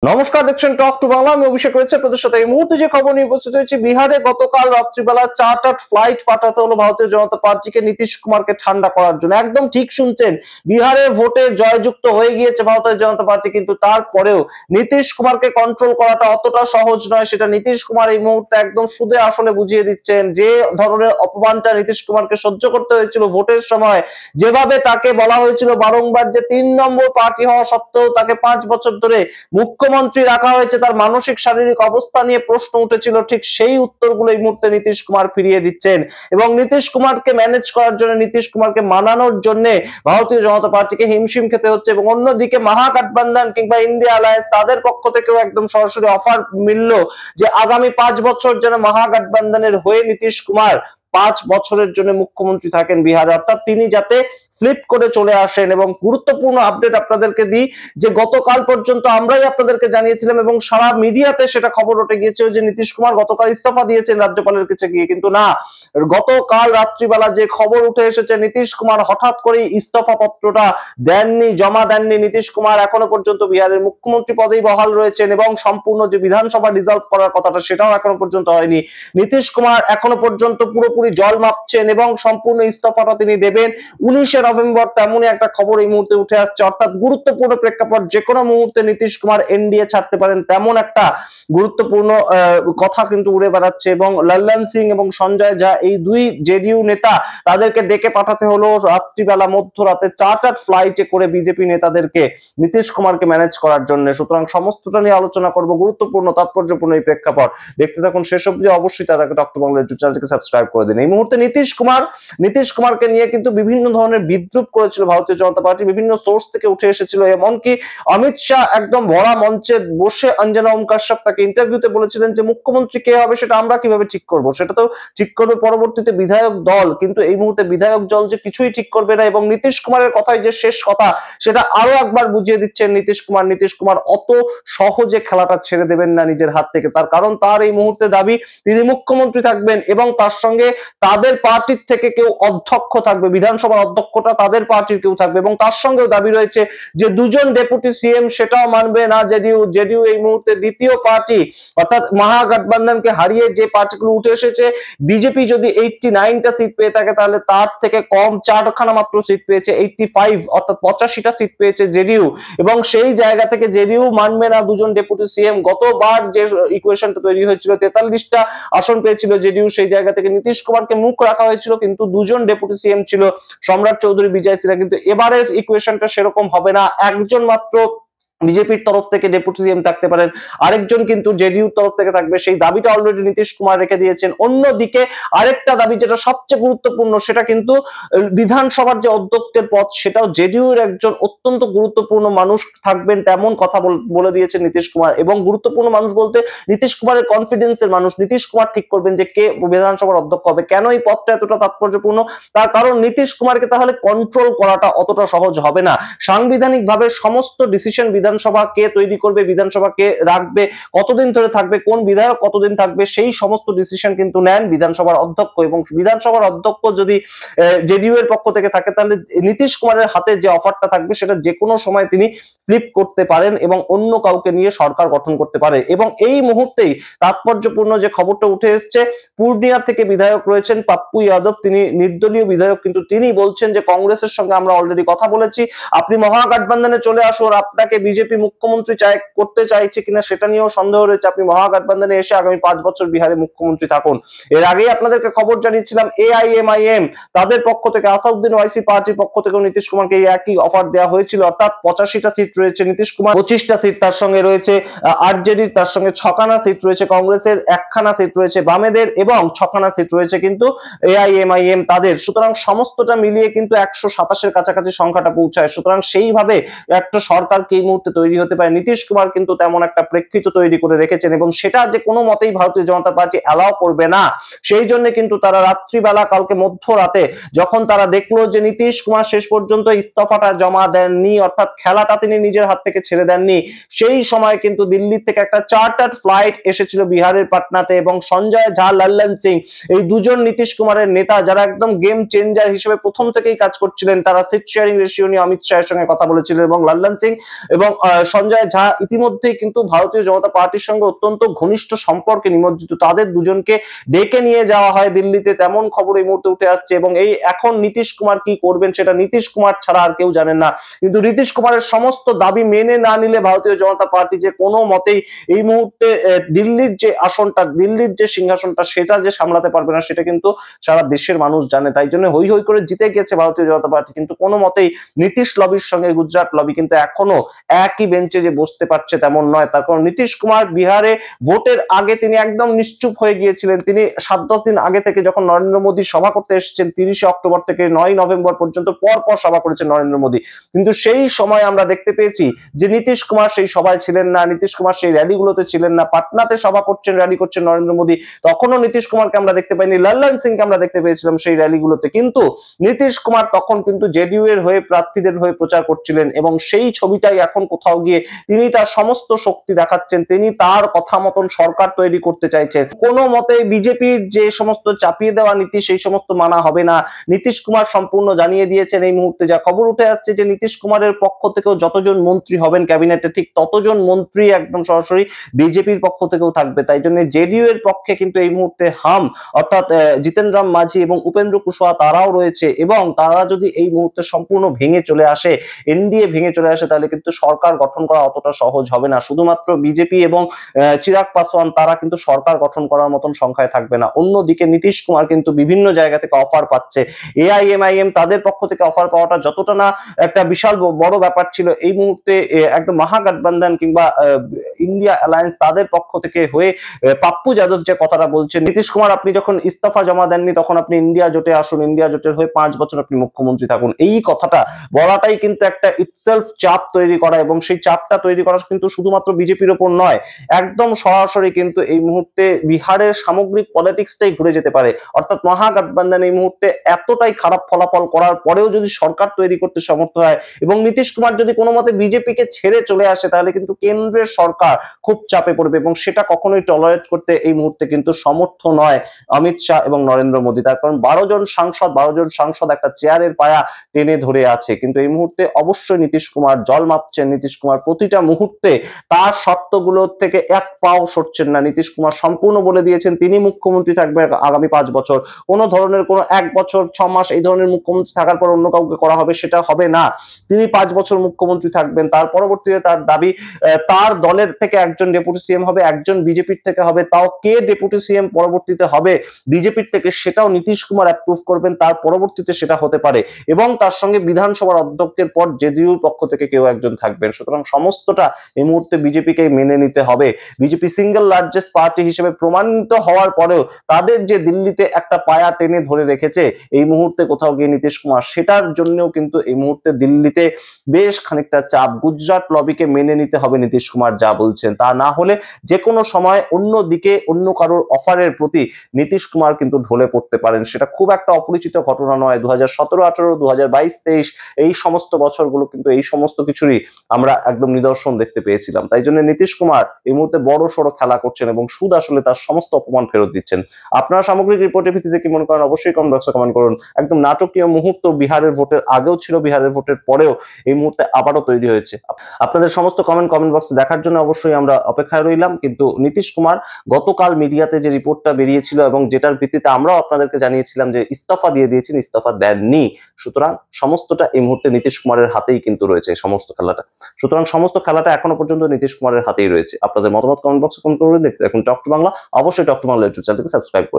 নমস্কার, দেখছেন talk to Bangla. আমি অভিষেক রয়েছে আপনাদের সাথে। এই মুহূর্তে যে খবর নিয়ে উপস্থিত হয়েছে, বিহারে গতকাল রাত্রিবেলা চার্টার্ড ফ্লাইট পাঠাতে হলো ভারতীয় জনতা পার্টিকে নীতিশ কুমারকে ঠান্ডা করার জন্য। একদম ঠিক শুনছেন, বিহারে ভোটে জয়যুক্ত হয়ে গিয়েছে ভারতীয় জনতা পার্টি, কিন্তু তারপরেও নীতিশ কুমারকে কন্ট্রোল করাটা অতটা সহজ নয়। সেটা নীতিশ কুমার এই মুহূর্তে একদম সুদে আসলে বুঝিয়ে দিচ্ছেন। যে ধরনের অপমানটা নীতিশ কুমারকে সহ্য করতে হয়েছিল ভোটের সময়, যেভাবে তাকে বলা হয়েছিল বারংবার যে 3 নম্বর পার্টি হওয়া সত্ত্বেও তাকে 5 বছর ধরে মুখ্যমন্ত্রী রাখা হয়েছে, তার মানসিক শারীরিক অবস্থা নিয়ে প্রশ্ন উঠেছিল, ঠিক সেই উত্তরগুলো এই মুহূর্তে নীতিশ কুমার ফিরিয়ে দিচ্ছেন। এবং নীতিশ কুমারকে ম্যানেজ করার জন্য, নীতিশ কুমারকে মানানোর জন্য ভারতীয় জনতা পার্টিকে হিমশিম খেতে হচ্ছে। এবং অন্যদিকে মহাগঠবন্ধন কিংবা ইন্ডিয়া অ্যালায়েন্স, তাদের পক্ষ থেকেও একদম সরাসরি অফার মিলল যে আগামী 5 বছর যেন মহাগঠবন্ধনের হয়ে নীতিশ কুমার 5 বছরের জন্য মুখ্যমন্ত্রী থাকেন বিহারে, অর্থাৎ তিনি যাতে ফ্লিপ করে চলে আসেন। এবং গুরুত্বপূর্ণ আপডেট আপনাদেরকে দিই যে গতকাল পর্যন্ত আমরাই আপনাদেরকে জানিয়েছিলাম এবং সারা মিডিয়াতে সেটা খবর উঠে গিয়েছিল যে নীতিশ কুমার গতকাল ইস্তফা দিয়েছেন রাজ্যপালের কাছে গিয়ে, কিন্তু না, গতকাল রাত্রিবেলা যে খবর উঠে এসেছে, নীতিশ কুমার হঠাৎ করে ইস্তফা পত্রটা দেননি, জমা দেননি। নীতিশ কুমার এখনো পর্যন্ত বিহারের মুখ্যমন্ত্রী পদেই বহাল রয়েছেন এবং সম্পূর্ণ যে বিধানসভা ডিসলভ করার কথাটা সেটাও এখনো পর্যন্ত হয়নি। নীতিশ কুমার এখনো পর্যন্ত পুরোপুরি জল মাপছেন এবং সম্পূর্ণ ইস্তফাটা তিনি দেবেন 19 নভেম্বর, তেমনই একটা খবর এই মুহূর্তে উঠে আসছে। অর্থাৎ গুরুত্বপূর্ণ প্রেক্ষাপট, যে কোনো মুহূর্তে নীতিশ কুমার এনডিএ ছাড়তে পারেন, তেমন একটা গুরুত্বপূর্ণ কথা কিন্তু উড়ে বেড়াচ্ছে। এবং লল্লন সিং এবং সঞ্জয় ঝা, এই দুই জেডিইউ নেতা, তাদেরকে ডেকে পাঠাতে হলো রাত্রিবেলা মধ্যরাতে চার্টার্ড ফ্লাইটে করে বিজেপি নেতাদেরকে নীতিশ কুমারকে ম্যানেজ করার জন্য। সুতরাং সমস্তটা নিয়ে আলোচনা করব, গুরুত্বপূর্ণ তাৎপর্যপূর্ণ এই প্রেক্ষাপট। দেখতে থাকুন শেষ অবধি। অবশ্যই তাদেরকে টক টু বাংলা ইউটিউব চ্যানেলটিকে সাবস্ক্রাইব করে দিন। এই মুহূর্তে নীতিশ কুমারকে নিয়ে কিন্তু বিভিন্ন ধরনের বিদ্রুপ করেছিল ভারতীয় জনতা পার্টি, বিভিন্ন সোর্স থেকে উঠে এসেছিল। এমনকি অমিত শাহ একদম ভরা মঞ্চে বসে অঞ্জনা ওম কাশ্যপ তাকে ইন্টারভিউতে বলেছিলেন যে মুখ্যমন্ত্রী কে হবে সেটা আমরা কিভাবে ঠিক করব, সেটা তো ঠিক করবে পরবর্তীতে বিধায়ক দল, কিন্তু এই মুহূর্তে বিধায়ক দল যে কিছুই ঠিক করবে না। এবং নীতিশ কুমারের কথাই যে শেষ কথা, সেটা আরো একবার বুঝিয়ে দিচ্ছেন নীতিশ কুমার অত সহজে খেলাটা ছেড়ে দেবেন না নিজের হাত থেকে। তার কারণ তার এই মুহূর্তে দাবি তিনি মুখ্যমন্ত্রী থাকবেন এবং তার সঙ্গে তাদের পার্টির থেকে কেউ অধ্যক্ষ থাকবে, বিধানসভার অধ্যক্ষটা তাদের পার্টির কেউ থাকবে। এবং তার সঙ্গেও দাবি রয়েছে যে 2 জন ডেপুটি সিএম, সেটাও মানবে না জেডিইউ এই মুহূর্তে দ্বিতীয় পার্টি, অর্থাৎ মহাগঠবন্ধনকে হারিয়ে যে পার্টিগুলো উঠে এসেছে। বিজেপি যদি 89টা সিট পেয়ে থাকে, তাহলে তার থেকে কম 4খানা মাত্র সিট পেয়েছে, 85, অর্থাৎ 85টা সিট পেয়েছে জেডিইউ। এবং সেই জায়গা থেকে জেডিইউ মানবে না 2 জন ডেপুটি সিএম। গতবার যে ইকুয়েশনটা তৈরি হয়েছিল, 43টা আসন পেয়েছিল জেডিইউ, সেই জায়গা থেকে নীতিশ কুমারকে মুখ রাখা হয়েছিল, কিন্তু 2 জন ডেপুটি সিএম ছিল সম্রাট চৌধুরী, বিজয় সিনহা। কিন্তু এবারের ইকুয়েশনটা সেরকম হবে না, একজন মাত্র বিজেপির তরফ থেকে ডেপুটি সিএম থাকতে পারেন, আরেকজন কিন্তু জেডিইউর তরফ থেকে থাকবে। সেই দাবিটা অলরেডি নীতিশ কুমার রেখে দিয়েছেন। অন্যদিকে আরেকটা দাবি যেটা সবচেয়ে গুরুত্বপূর্ণ, সেটা কিন্তু বিধানসভার যে অধ্যক্ষের পদ, সেটাও জেডিইউর একজন অত্যন্ত গুরুত্বপূর্ণ মানুষ থাকবেন, তেমন কথা বলে দিয়েছেন নীতিশ কুমার। এবং গুরুত্বপূর্ণ মানুষ বলতে নীতিশ কুমারের কনফিডেন্সের মানুষ। নীতিশ কুমার ঠিক করবেন যে কে বিধানসভার অধ্যক্ষ হবে। কেন এই পদটা এতটা তাৎপর্যপূর্ণ? তার কারণ নীতিশ কুমারকে তাহলে কন্ট্রোল করাটা অতটা সহজ হবে না। সাংবিধানিক ভাবে সমস্ত ডিসিশন, বিধানসভা কে তৈরি করবে, বিধানসভা কে রাখবে, কতদিন ধরে থাকবে, কোন বিধায়ক কতদিন থাকবে, সেই সমস্ত ডিসিশন কিন্তু নেন বিধানসভার অধ্যক্ষ। এবং বিধানসভার অধ্যক্ষ যদি জেডিইউ এর পক্ষ থেকে থাকে, তাহলে নীতিশ কুমারের হাতে যে অফারটা থাকবে, সেটা যে কোনো সময় তিনি ফ্লিপ করতে পারেন এবং অন্য কাউকে নিয়ে সরকার গঠন করতে পারে। এবং এই মুহূর্তেই তাৎপর্যপূর্ণ যে খবরটা উঠে এসছে, পূর্ণিয়া থেকে বিধায়ক রয়েছেন পাপ্পু যাদব, তিনি নির্দলীয় বিধায়ক, কিন্তু তিনি বলছেন যে কংগ্রেসের সঙ্গে আমরা অলরেডি কথা বলেছি, আপনি মহাগঠবন্ধনে চলে আসুন। আপনাকে বিজেপি মুখ্যমন্ত্রী করতে চাইছে কিনা সেটা নিয়েও সন্দেহ রয়েছে। আপনি মহাগঠবন্ধনে এসে আগামী 5 বছর বিহারে মুখ্যমন্ত্রী থাকুন। এর আগেই আপনাদেরকে খবর জানিয়েছিলাম এআইএমআইএম, তাদের পক্ষ থেকে, আসাদুদ্দিন ওয়াইসি পার্টির পক্ষ থেকে নীতিশ কুমারকে এই একই অফার দেওয়া হয়েছিল। অর্থাৎ 85টা সিট রয়েছে নীতিশ কুমার, 25টা সিট তার সঙ্গে রয়েছে আরজেডি, তার সঙ্গে 6খানা সিট রয়েছে কংগ্রেসের, 1খানা সিট রয়েছে বামেদের এবং 6খানা সিট রয়েছে কিন্তু এআইএমআইএম তাদের। সুতরাং সমস্তটা মিলিয়ে কিন্তু 127-এর কাছাকাছি সংখ্যাটা পৌঁছায়। সুতরাং সেইভাবে একটা সরকার কি এই মুহূর্তে তৈরি হতে পারে। নীতিশ কুমার কিন্তু তেমন একটা প্রেক্ষিত তৈরি করে রেখেছেন এবং সেটা যে কোনো মতেই ভারতীয় জনতা পার্টি অ্যালাউ করবে না। সেই জন্য কিন্তু তারা রাত্রিবেলা, কালকে মধ্যরাতে, যখন তারা দেখলো যে নীতিশ কুমার শেষ পর্যন্ত ইস্তফাটা জমা দেননি, অর্থাৎ খেলাটা তিনি নিজের হাত থেকে ছেড়ে দেননি, সেই সময় কিন্তু দিল্লি থেকে একটা চার্টার্ড ফ্লাইট এসেছিল বিহারের পাটনাতে। এবং সঞ্জয় ঝা, লল্লন সিং, এই 2 জন নীতিশ কুমারের নেতা, যারা একদম গেম চেঞ্জার হিসেবে প্রথম থেকেই কাজ করছিলেন, তারা সিট শেয়ারিং রেশিও নিয়ে অমিত শাহের সঙ্গে কথা বলেছিলেন। এবং লল্লন সিং এবং সঞ্জয় ঝা ইতিমধ্যেই কিন্তু ভারতীয় জনতা পার্টির সঙ্গে অত্যন্ত ঘনিষ্ঠ সম্পর্কে নিমজ্জিত। তাদের দুজনকে ডেকে নিয়ে যাওয়া হয় দিল্লিতে, তেমন খবর এই মুহূর্তে উঠে আসছে। এবং এই এখন নীতিশ কুমার কি করবেন সেটা নীতিশ কুমার ছাড়া আর কেউ জানেন না। কিন্তু নীতিশ কুমারের সমস্ত দাবি মেনে না নিলে ভারতীয় জনতা পার্টি যে কোনো মতেই এই মুহূর্তে দিল্লির যে আসনটা, দিল্লির যে সিংহাসনটা, সেটা যে সামলাতে পারবে না সেটা কিন্তু সারা দেশের মানুষ জানে। তাই জন্য হই হই করে জিতে গেছে ভারতীয় জনতা পার্টি, কিন্তু কোনো মতেই নীতিশ লবির সঙ্গে গুজরাট লবি কিন্তু এখনো একই বেঞ্চে যে বসতে পারছে তেমন নয়। তার কারণ নীতিশ কুমার বিহারে ভোটের আগে তিনি একদম নিশ্চুপ হয়ে গিয়েছিলেন। তিনি 7-10 দিন আগে থেকে যখন নরেন্দ্র মোদী সভা করতে এসেছেন, 30 অক্টোবর থেকে 9 নভেম্বর পর্যন্ত পর পর সভা করেছেন নরেন্দ্র মোদী, কিন্তু সেই সময় আমরা দেখতে পেয়েছি যে নীতিশ কুমার সেই সভায় ছিলেন না, নীতিশ কুমার সেই র্যালিগুলোতে ছিলেন না। পাটনাতে সভা করছেন, র্যালি করছেন নরেন্দ্র মোদী, তখনও নীতিশ কুমারকে আমরা দেখতে পাইনি। লল্লন সিংকে আমরা দেখতে পেয়েছিলাম সেই র্যালিগুলোতে, কিন্তু নীতিশ কুমার তখন কিন্তু জেডিইউ এর হয়ে প্রার্থীদের হয়ে প্রচার করছিলেন। এবং সেই ছবিটাই এখন কোথাও গিয়ে তিনি তার সমস্ত শক্তি দেখাচ্ছেন, তিনি তার কথা মতন সরকার তৈরি করতে চাইছেন। কোনো মতে বিজেপির যে সমস্ত চাপিয়ে দেওয়া নীতি সেই সমস্ত মানা হবে না, নীতিশ কুমার সম্পূর্ণ জানিয়ে দিয়েছেন। এই মুহূর্তে যা খবর উঠে আসছে যে নীতিশ কুমারের পক্ষ থেকেও যতজন মন্ত্রী হবেন ক্যাবিনেটে, ঠিক ততজন মন্ত্রী একদম সরাসরি বিজেপির পক্ষ থেকেও থাকবে। তাই জন্য জেডিইউ এর পক্ষে কিন্তু এই মুহূর্তে হাম অর্থাৎ জিতেন রাম মাঝি এবং উপেন্দ্র কুশওয়াহা তারাও রয়েছে। এবং তারা যদি এই মুহূর্তে সম্পূর্ণ ভেঙে চলে আসে, এনডিএ ভেঙে চলে আসে, তাহলে কিন্তু সরকার গঠন করা অতটা সহজ হবে না। শুধুমাত্র বিজেপি এবং চিরাগ পাসওয়ান তারা কিন্তু সরকার গঠন করার মতন সংখ্যায় থাকবে না। অন্যদিকে নীতিশ কুমার কিন্তু বিভিন্ন জায়গা থেকে অফার পাচ্ছে। এআইএমআইএম তাদের পক্ষ থেকে অফার পাওয়াটা যতটা না একটা বিশাল বড় ব্যাপার ছিল, এই মুহূর্তে একদম মহাগঠবন্ধন কিংবা ইন্ডিয়া অ্যালায়েন্স তাদের পক্ষ থেকে হয়ে পাপ্পু যাদব যে কথাটা বলছেন, নীতিশ কুমার আপনি যখন ইস্তফা জমা দেননি তখন আপনি ইন্ডিয়া জোটে আসুন, ইন্ডিয়া জোটের হয়ে 5 বছর আপনি মুখ্যমন্ত্রী থাকুন, এই কথাটা বলাটাই কিন্তু একটা ইটসেলফ চাপ তৈরি করা। এবং সেই চাপটা তৈরি করা কিন্তু শুধুমাত্র বিজেপির ওপর নয়, একদম সরাসরি কিন্তু এই মুহূর্তে বিহারের সামগ্রিক পলিটিক্সটাই ঘুরে যেতে পারে। অর্থাৎ মহাগঠবন্ধন এই মুহূর্তে এতটাই খারাপ ফলাফল করার পরেও যদি সরকার তৈরি করতে সমর্থ হয় এবং নীতিশ কুমার যদি কোনো মতে বিজেপিকে ছেড়ে চলে আসে, তাহলে কিন্তু কেন্দ্রের সরকার খুব চাপে পড়বে। এবং সেটা কখনোই টলারেট করতে এই মুহূর্তে কিন্তু সমর্থ নয় অমিত শাহ এবং নরেন্দ্র মোদী। তার কারণ 12 জন সাংসদ একটা চেয়ারের পায়া টেনে ধরে আছে। কিন্তু এই মুহূর্তে অবশ্যই নীতিশ কুমার জল মাপছেন। নীতিশ কুমার প্রতিটা মুহূর্তে তার শর্তগুলোর থেকে এক পাও সরছেন না। নীতিশ কুমার সম্পূর্ণ বলে দিয়েছেন তিনি মুখ্যমন্ত্রী থাকবে আগামী 5 বছর। কোনো ধরনের কোনো 1 বছর 6 মাস এই ধরনের মুখ্যমন্ত্রী থাকার পর অন্য কাউকে করা হবে সেটা হবে না। তিনি 5 বছর মুখ্যমন্ত্রী থাকবেন। তার পরবর্তীতে তার দাবি তার দলের থেকে একজন ডেপুটি সিএম হবে, একজন বিজেপির থেকে হবে। তাও কে ডেপুটি সিএম পরবর্তীতে হবে বিজেপির থেকে সেটাও নীতিশ কুমার অ্যাপ্রুভ করবেন, তার পরবর্তীতে সেটা হতে পারে। এবং তার সঙ্গে বিধানসভার অধ্যক্ষের পর জেডিইউ পক্ষ থেকে কেউ একজন থাকবেন। সুতরাং সমস্তটা এই মুহূর্তে বিজেপিকে মেনে নিতে হবে। বিজেপি সিঙ্গেল লার্জেস্ট পার্টি হিসেবে প্রমাণিত হওয়ার পরেও তাদের যে দিল্লিতে একটা পায়া টেনে ধরে রেখেছে এই মুহূর্তে কোথাও গিয়ে নীতিশ কুমার, সেটার জন্যও কিন্তু এই মুহূর্তে দিল্লিতে বেশ খানিকটা চাপ। গুজরাট লবিকে মেনে নিতে হবে নীতিশ কুমার যা বলছেন, তা না হলে যে কোনো সময় অন্যদিকে অন্য কারোর অফারের প্রতি নীতিশ কুমার কিন্তু ঢলে পড়তে পারেন। সেটা খুব একটা অপরিচিত ঘটনা নয়। 2017-18, 2022-23 এই সমস্ত বছরগুলো কিন্তু এই সমস্ত কিছুরই আমরা একদম নিদর্শন দেখতে পেয়েছিলাম। তাই জন্য নীতিশ কুমার এই মুহূর্তে বড় সড়ো খেলা করছেন এবং সুদ আসলে তার সমস্ত অপমান ফেরত দিচ্ছেন। আপনারা সামগ্রিক রিপোর্টের ভিত্তিতে কি মনে করেন অবশ্যই কমেন্ট বক্সে কমেন্ট করুন। একদম নাটকীয় মুহূর্ত বিহারের ভোটের আগেও ছিল, বিহারের ভোটের পরেও এই মুহূর্তে আবারও তৈরি হয়েছে। আপনাদের সমস্ত কমেন্ট বক্সে দেখার জন্য অবশ্যই আমরা অপেক্ষায় রইলাম। কিন্তু নীতিশ কুমার গতকাল মিডিয়াতে যে রিপোর্টটা বেরিয়েছিল এবং যেটার ভিত্তিতে আমরাও আপনাদেরকে জানিয়েছিলাম যে ইস্তফা দিয়ে দিয়েছেন, ইস্তফা দেননি। সুতরাং সমস্তটা এই মুহূর্তে নীতিশ কুমারের হাতেই কিন্তু রয়েছে সমস্ত খেলাটা। সুতরাং সমস্ত খেলাটা এখনো পর্যন্ত নীতিশ কুমারের হাতেই রয়েছে। আপনাদের মতামত কমেন্ট বক্সে কমেন্ট করে দেখতে এখন টক টু বাংলা। অবশ্যই টক টু বাংলা ইউটিউব চ্যানেলকে সাবস্ক্রাইব করুন।